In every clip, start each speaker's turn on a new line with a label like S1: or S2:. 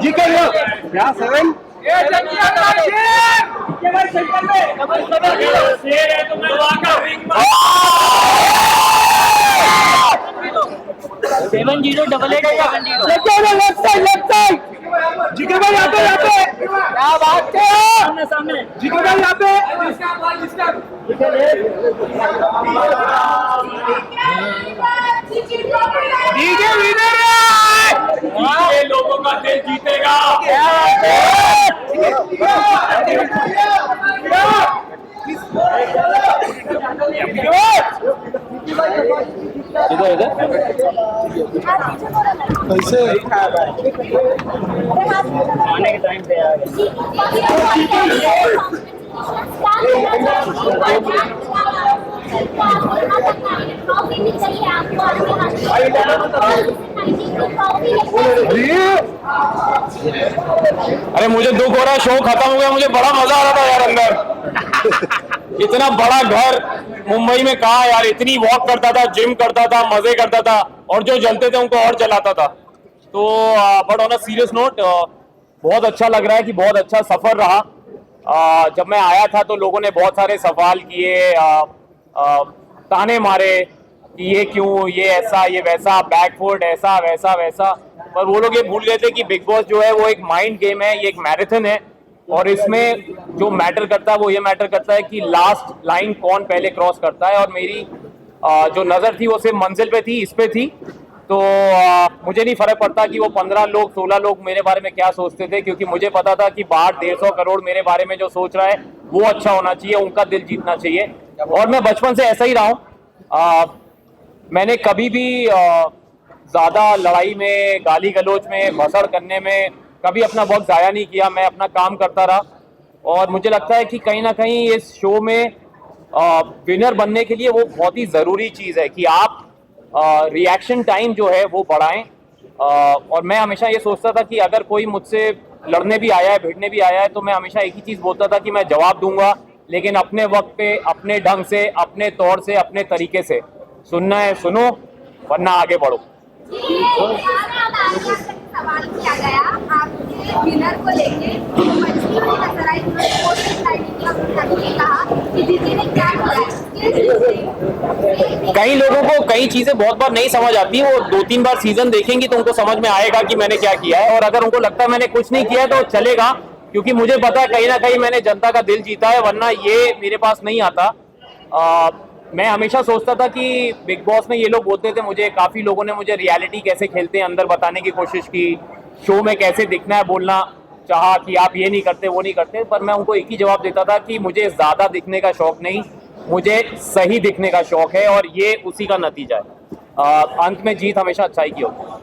S1: जी के लो क्या 7 left side जिगर भाई यहाँ पे क्या बात है सामने जिगर भाई यहाँ पे डीजे विनर है
S2: लोगों का दिल जीतेगा।
S1: कैसे
S3: आने के टाइम पे
S2: अरे मुझे दुख हो रहा है, शो खत्म हो गया, मुझे बड़ा मजा आ रहा था यार अंदर। इतना बड़ा घर मुंबई में कहा यार, इतनी वॉक करता था, जिम करता था, मजे करता था, और जो जलते थे उनको और जलाता था। तो but on a serious note बहुत अच्छा लग रहा है कि बहुत अच्छा सफर रहा। जब मैं आया था तो लोगों ने बहुत सारे सवाल किए, ताने मारे कि ये क्यों, ये ऐसा, ये वैसा, बैकफुट ऐसा वैसा वैसा, पर वो लोग ये भूल गए थे कि बिग बॉस जो है वो एक माइंड गेम है, ये एक मैराथन है, और इसमें जो मैटर करता है वो ये मैटर करता है कि लास्ट लाइन कौन पहले क्रॉस करता है। और मेरी जो नज़र थी वो सिर्फ मंजिल पे थी, इस पे थी। तो मुझे नहीं फर्क पड़ता कि वो 15 लोग 16 लोग मेरे बारे में क्या सोचते थे, क्योंकि मुझे पता था कि बाहर 150 करोड़ मेरे बारे में जो सोच रहा है वो अच्छा होना चाहिए, उनका दिल जीतना चाहिए। और मैं बचपन से ऐसा ही रहा हूँ। मैंने कभी भी ज़्यादा लड़ाई में, गाली गलौज में, भसड़ करने में कभी अपना वक्त ज़ाया नहीं किया। मैं अपना काम करता रहा, और मुझे लगता है कि कहीं ना कहीं इस शो में विनर बनने के लिए वो बहुत ही ज़रूरी चीज़ है कि आप रिएक्शन टाइम जो है वो बढ़ाएं। और मैं हमेशा ये सोचता था कि अगर कोई मुझसे लड़ने भी आया है, भिड़ने भी आया है, तो मैं हमेशा एक ही चीज़ बोलता था कि मैं जवाब दूंगा, लेकिन अपने वक्त पे, अपने ढंग से, अपने तौर से, अपने तरीके से। सुनना है सुनो, वरना आगे बढ़ो।
S4: सवाल किया गया आपके विनर को लेके, तो मछली भी नजर आई, उन्होंने कहा कि दीदी ने क्या किया।
S2: कई लोगों को कई चीजें बहुत बार नहीं समझ आती, वो 2-3 बार सीजन देखेंगी तो उनको समझ में आएगा कि मैंने क्या किया है। और अगर उनको लगता है मैंने कुछ नहीं किया है तो चलेगा, क्योंकि मुझे पता है कहीं ना कहीं मैंने जनता का दिल जीता है, वरना ये मेरे पास नहीं आता। मैं हमेशा सोचता था कि बिग बॉस में ये लोग बोलते थे मुझे, काफ़ी लोगों ने मुझे रियलिटी कैसे खेलते हैं अंदर बताने की कोशिश की, शो में कैसे दिखना है बोलना चाहा कि आप ये नहीं करते वो नहीं करते, पर मैं उनको एक ही जवाब देता था कि मुझे ज़्यादा दिखने का शौक़ नहीं, मुझे सही दिखने का शौक़ है, और ये उसी का नतीजा है। अंत में जीत हमेशा अच्छाई की होती है।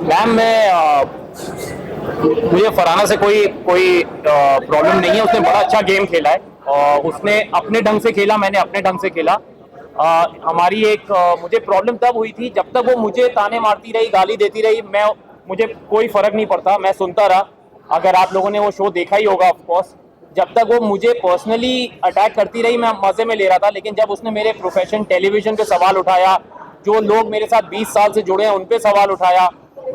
S2: मैम मुझे फरहाना से कोई प्रॉब्लम नहीं है, उसने बड़ा अच्छा गेम खेला है, और उसने अपने ढंग से खेला, मैंने अपने ढंग से खेला। हमारी एक मुझे प्रॉब्लम तब हुई थी जब तक वो मुझे ताने मारती रही, गाली देती रही, मुझे कोई फर्क नहीं पड़ता, मैं सुनता रहा। अगर आप लोगों ने वो शो देखा ही होगा ऑफ कोर्स, जब तक वो मुझे पर्सनली अटैक करती रही मैं मज़े में ले रहा था, लेकिन जब उसने मेरे प्रोफेशन टेलीविज़न पे सवाल उठाया, जो लोग मेरे साथ 20 साल से जुड़े हैं उन पे सवाल उठाया,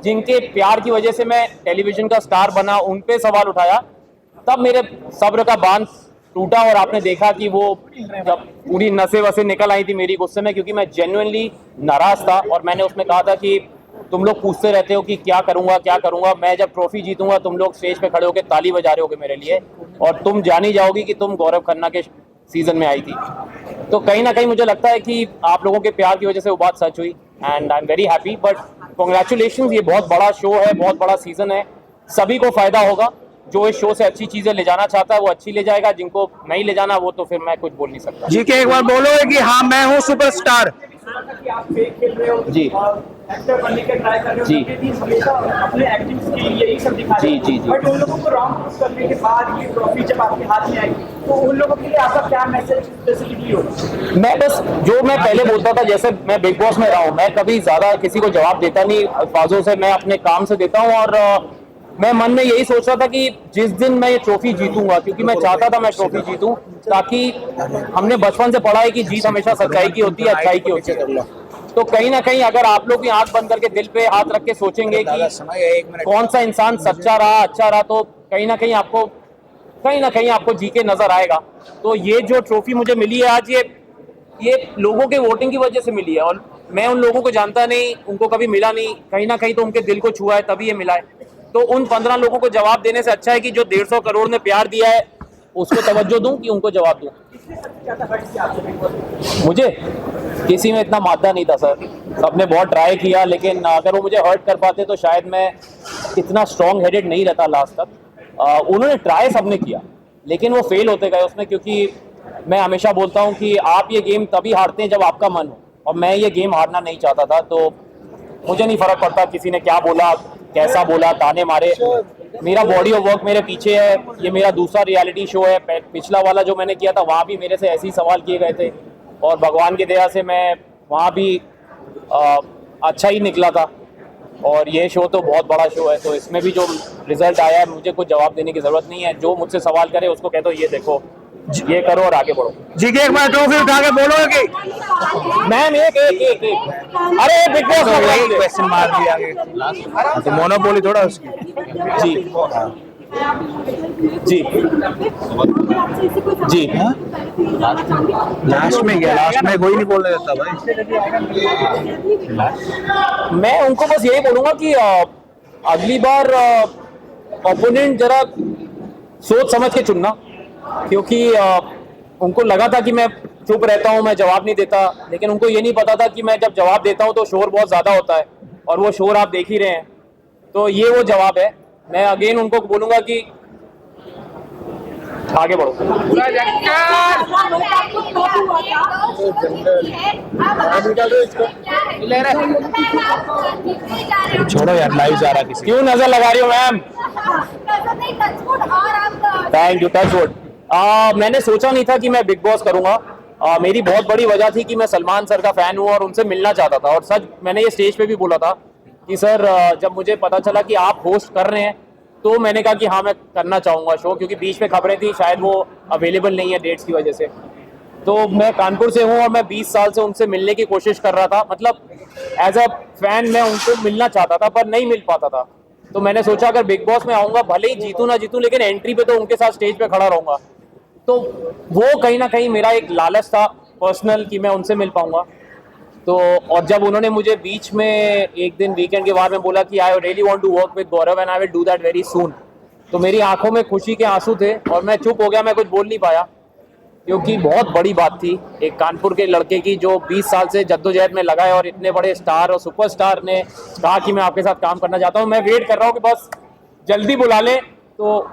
S2: जिनके प्यार की वजह से मैं टेलीविज़न का स्टार बना उन पे सवाल उठाया, तब मेरे सब्र का बांध टूटा। और आपने देखा कि वो जब पूरी नसें वसें निकल आई थी मेरी गुस्से में, क्योंकि मैं जेन्युइनली नाराज़ था। और मैंने उसमें कहा था कि तुम लोग पूछते रहते हो कि क्या करूंगा क्या करूंगा, मैं जब ट्रॉफी जीतूंगा तुम लोग स्टेज पे खड़े होकर ताली बजा रहे होगे मेरे लिए, और तुम जान ही जाओगी कि तुम गौरव खन्ना के सीजन में आई थी। तो कहीं ना कहीं मुझे लगता है कि आप लोगों के प्यार की वजह से वो बात सच हुई, and I am very happy. But congratulation, ये बहुत बड़ा शो है, बहुत बड़ा सीजन है, सभी को फायदा होगा। जो इस शो से अच्छी चीजें ले जाना चाहता है वो अच्छी ले जाएगा, जिनको नहीं ले जाना वो तो फिर मैं कुछ बोल नहीं सकता।
S1: जी के एक बार बोलो कि हाँ मैं हूँ सुपरस्टार।
S5: कि आप फेक खेल रहे हो
S2: जी,
S5: और एक्टर बनने के ट्राई कर रहे हो,
S2: जी,
S5: क्योंकि हमेशा अपने एक्टिंग स्किल यही सब दिखा रहे हो।
S2: जी, जी।
S5: बट उन लोगों को रॉन्ग प्रूफ करने के बाद ये ट्रॉफी जब आपके हाथ में आई, तो उन लोगों के लिए आपका क्या मैसेज स्पेसिफिकली होगा?
S2: मैं बस जो मैं पहले बोलता था, जैसे मैं बिग बॉस में रहा हूँ, मैं कभी ज्यादा किसी को जवाब देता नहीं अल्फाजों से, मैं अपने काम से देता हूँ। और मैं मन में यही सोच रहा था कि जिस दिन मैं ये ट्रॉफी जीतूंगा, क्योंकि मैं चाहता था मैं ट्रॉफी जीतूं, ताकि हमने बचपन से पढ़ा है कि जीत हमेशा सच्चाई की होती है, अच्छाई की होती है। तो कहीं ना कहीं अगर आप लोग भी आंख बंद करके दिल पे हाथ रख के सोचेंगे कि कौन सा इंसान सच्चा रहा, अच्छा रहा, तो कहीं ना कहीं आपको जी के नजर आएगा। तो ये जो ट्रॉफी मुझे मिली है आज, ये लोगों के वोटिंग की वजह से मिली है, और मैं उन लोगों को जानता नहीं, उनको कभी मिला नहीं, कहीं ना कहीं तो उनके दिल को छुआ है तभी ये मिला है। तो उन 15 लोगों को जवाब देने से अच्छा है कि जो 150 करोड़ ने प्यार दिया है उसको तवज्जो दूं कि उनको जवाब दूं। मुझे किसी में इतना मादा नहीं था सर, सबने बहुत ट्राई किया, लेकिन अगर वो मुझे हर्ट कर पाते तो शायद मैं इतना स्ट्रॉन्ग हेडेड नहीं रहता लास्ट तक। उन्होंने ट्राई सबने किया, लेकिन वो फेल होते गए उसमें, क्योंकि मैं हमेशा बोलता हूँ कि आप ये गेम तभी हारते हैं जब आपका मन हो, और मैं ये गेम हारना नहीं चाहता था। तो मुझे नहीं फर्क पड़ता किसी ने क्या बोला, कैसा बोला, ताने मारे, मेरा बॉडी ऑफ वर्क मेरे पीछे है। ये मेरा दूसरा रियलिटी शो है, पिछला वाला जो मैंने किया था वहाँ भी मेरे से ऐसे ही सवाल किए गए थे, और भगवान की दया से मैं वहाँ भी अच्छा ही निकला था। और ये शो तो बहुत बड़ा शो है, तो इसमें भी जो रिजल्ट आया है मुझे कुछ जवाब देने की जरूरत नहीं है। जो मुझसे सवाल करे उसको कह दो ये देखो, ये करो और आगे बढ़ो।
S1: जी के एक बार ट्रॉफी उठा के बोलोगे कि
S2: मैम एक अरे बिग बॉस का
S1: क्वेश्चन मार दिया आगे, तो मोनोपोली थोड़ा उसकी।
S2: जी जी जी
S1: लास्ट में कोई नहीं बोलने देता भाई।
S2: मैं उनको बस यही बोलूंगा कि अगली बार ओपोनेंट जरा सोच समझ के चुनना, क्योंकि उनको लगा था कि मैं चुप रहता हूं, मैं जवाब नहीं देता, लेकिन उनको ये नहीं पता था कि मैं जब जवाब देता हूं तो शोर बहुत ज्यादा होता है, और वो शोर आप देख ही रहे हैं। तो ये वो जवाब है। मैं अगेन उनको बोलूंगा कि आगे बढ़ो।
S1: छोड़ो यार, लाइव जा रहा किसी।
S2: क्यों नजर लगा रही हो ma'am? Thank you, touch wood. मैंने सोचा नहीं था कि मैं बिग बॉस करूंगा। मेरी बहुत बड़ी वजह थी कि मैं सलमान सर का फैन हूँ और उनसे मिलना चाहता था। और सच मैंने ये स्टेज पे भी बोला था कि सर जब मुझे पता चला कि आप होस्ट कर रहे हैं तो मैंने कहा कि हाँ मैं करना चाहूँगा शो, क्योंकि बीच में खबरें थी शायद वो अवेलेबल नहीं है डेट्स की वजह से। तो मैं कानपुर से हूँ और मैं 20 साल से उनसे मिलने की कोशिश कर रहा था, मतलब एज अ फैन मैं उनको मिलना चाहता था पर नहीं मिल पाता था। तो मैंने सोचा अगर बिग बॉस में आऊँगा, भले ही जीतूँ ना जीतूँ, लेकिन एंट्री पे तो उनके साथ स्टेज पे खड़ा रहूँगा। तो वो कहीं ना कहीं मेरा एक लालच था पर्सनल कि मैं उनसे मिल पाऊँगा। तो और जब उन्होंने मुझे बीच में एक दिन वीकेंड के बाद में बोला कि I really want to work with Gaurav and I will do that very soon, तो मेरी आंखों में खुशी के आंसू थे और मैं चुप हो गया, मैं कुछ बोल नहीं पाया, क्योंकि बहुत बड़ी बात थी एक कानपुर के लड़के की जो 20 साल से जद्दोजहद में लगा है और इतने बड़े स्टार और सुपरस्टार ने कहा कि मैं आपके साथ काम करना चाहता हूँ। मैं वेट कर रहा हूँ कि बस जल्दी बुला लें तो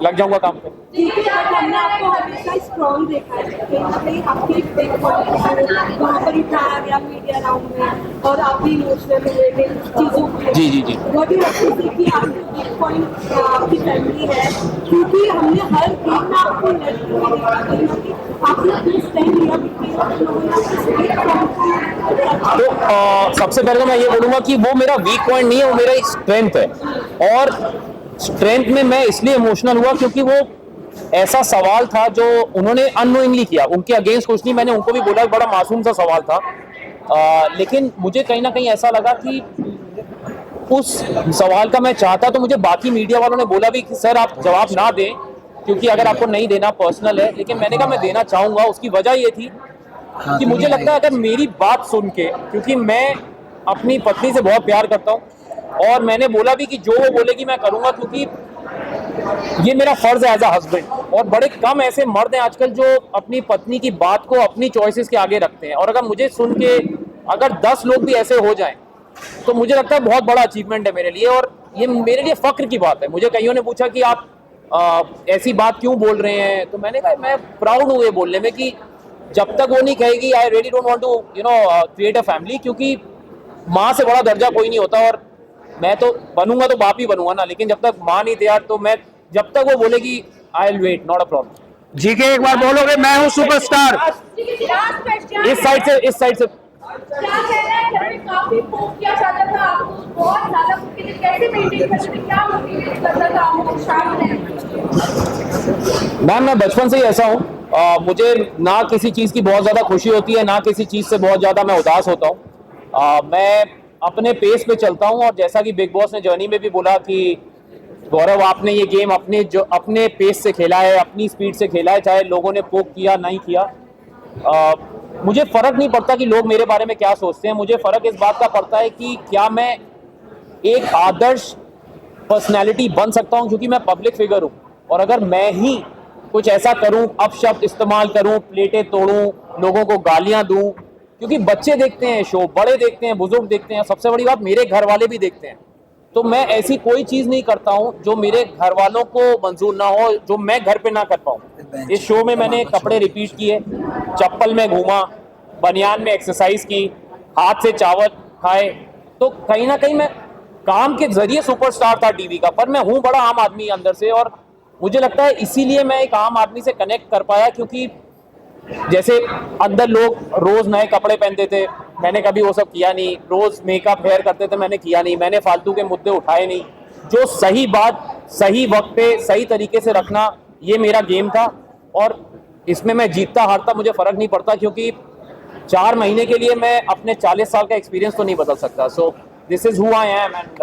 S2: लग जाऊंगा काम पे।
S6: हमने आपको हमेशा स्ट्रॉन्ग देखा है, कहीं ना कहीं आपकी एक बिग पॉइंट वहाँ पर उठाया गया मीडिया राउंड में, और आप भी इमोशनल हुए थे चीज़ों के।
S2: जी जी जी
S6: वो भी अच्छी थी कि आपकी बिग पॉइंट आपकी फैमिली है, क्योंकि हमने हर गेम में आपको लड़की में देखा, कहीं ना कहीं आपने अपने स्टैंड लिया
S2: तो सबसे पहले तो मैं ये बोलूँगा कि वो मेरा वीक पॉइंट नहीं है, वो मेरा एक स्ट्रेंथ है। और स्ट्रेंथ में मैं इसलिए इमोशनल हुआ क्योंकि वो ऐसा सवाल था जो उन्होंने अननोइंगली किया, उनके अगेंस्ट कुछ नहीं, मैंने उनको भी बोला बड़ा मासूम सा सवाल था, लेकिन मुझे कहीं ना कहीं ऐसा लगा कि उस सवाल का मैं चाहता तो मुझे बाकी मीडिया वालों ने बोला भी कि सर आप जवाब ना दें क्योंकि अगर आपको नहीं देना पर्सनल है, लेकिन मैंने कहा मैं देना चाहूँगा। उसकी वजह ये थी कि मुझे लगता है अगर मेरी बात सुन के, क्योंकि मैं अपनी पत्नी से बहुत प्यार करता हूँ और मैंने बोला भी कि जो वो बोलेगी मैं करूँगा, क्योंकि ये मेरा फर्ज है एज अ हस्बैंड। और बड़े कम ऐसे मर्द हैं आजकल जो अपनी पत्नी की बात को अपनी चॉइसेस के आगे रखते हैं, और अगर मुझे सुन के अगर 10 लोग भी ऐसे हो जाएं तो मुझे लगता है बहुत बड़ा अचीवमेंट है मेरे लिए, और ये मेरे लिए फक्र की बात है। मुझे कईयों ने पूछा कि आप ऐसी बात क्यों बोल रहे हैं, तो मैंने कहा मैं प्राउड हूँ ये बोलने में कि जब तक वो नहीं कहेगी I really don't want to create a family, क्योंकि माँ से बड़ा दर्जा कोई नहीं होता, और मैं तो बनूंगा तो बाप ही बनूंगा ना, लेकिन जब तक माँ नहीं तैयार तो मैं जब तक वो बोलेगी I will wait, not a problem.
S1: जी के एक बार बोलोगे मैं हूँ सुपरस्टार।
S2: इस साइड से
S4: क्या कहना है, घर में काफी पोक किया जाता था आपको, बहुत ज्यादा उसके लिए कैसे
S6: मेंटेन करते थे, क्या मोटिवेट करता था आपको शाम में?
S2: मैम मैं बचपन से ही ऐसा हूँ। मुझे ना किसी चीज़ की बहुत ज़्यादा खुशी होती है, ना किसी चीज़ से बहुत ज़्यादा मैं उदास होता हूँ। मैं अपने पेस पे चलता हूँ, और जैसा कि बिग बॉस ने जर्नी में भी बोला कि गौरव आपने ये गेम अपने पेस से खेला है, अपनी स्पीड से खेला है, चाहे लोगों ने पोक किया नहीं किया। मुझे फ़र्क नहीं पड़ता कि लोग मेरे बारे में क्या सोचते हैं। मुझे फ़र्क इस बात का पड़ता है कि क्या मैं एक आदर्श पर्सनैलिटी बन सकता हूँ, क्योंकि मैं पब्लिक फिगर हूँ। और अगर मैं ही कुछ ऐसा करूँ, अपशब्द इस्तेमाल करूँ, प्लेटें तोड़ूँ, लोगों को गालियाँ दूँ, क्योंकि बच्चे देखते हैं शो, बड़े देखते हैं, बुजुर्ग देखते हैं, सबसे बड़ी बात मेरे घर वाले भी देखते हैं। तो मैं ऐसी कोई चीज़ नहीं करता हूँ जो मेरे घर वालों को मंजूर ना हो, जो मैं घर पे ना कर पाऊँ। इस शो में मैंने कपड़े रिपीट किए, चप्पल में घूमा, बनियान में एक्सरसाइज की, हाथ से चावल खाए। तो कहीं ना कहीं मैं काम के जरिए सुपरस्टार था टीवी का, पर मैं हूँ बड़ा आम आदमी अंदर से। और मुझे लगता है इसीलिए मैं एक आम आदमी से कनेक्ट कर पाया, क्योंकि जैसे अंदर लोग रोज नए कपड़े पहनते थे, मैंने कभी वो सब किया नहीं। रोज मेकअप हेयर करते थे, मैंने किया नहीं। मैंने फालतू के मुद्दे उठाए नहीं। जो सही बात सही वक्त पे सही तरीके से रखना, ये मेरा गेम था। और इसमें मैं जीतता हारता मुझे फर्क नहीं पड़ता, क्योंकि 4 महीने के लिए मैं अपने 40 साल का एक्सपीरियंस तो नहीं बदल सकता। So this is who I am. And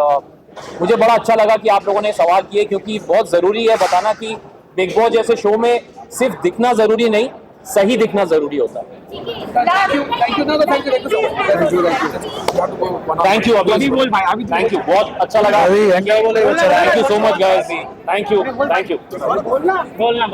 S2: मुझे बड़ा अच्छा लगा कि आप लोगों ने सवाल किए, क्योंकि बहुत ज़रूरी है बताना कि बिग बॉस जैसे शो में सिर्फ दिखना ज़रूरी नहीं, सही दिखना ज़रूरी होता है। थैंक यू अभी बोल भाई, अभी थैंक यू, बहुत अच्छा लगा। Thank you so much guys, thank you.
S3: बोलना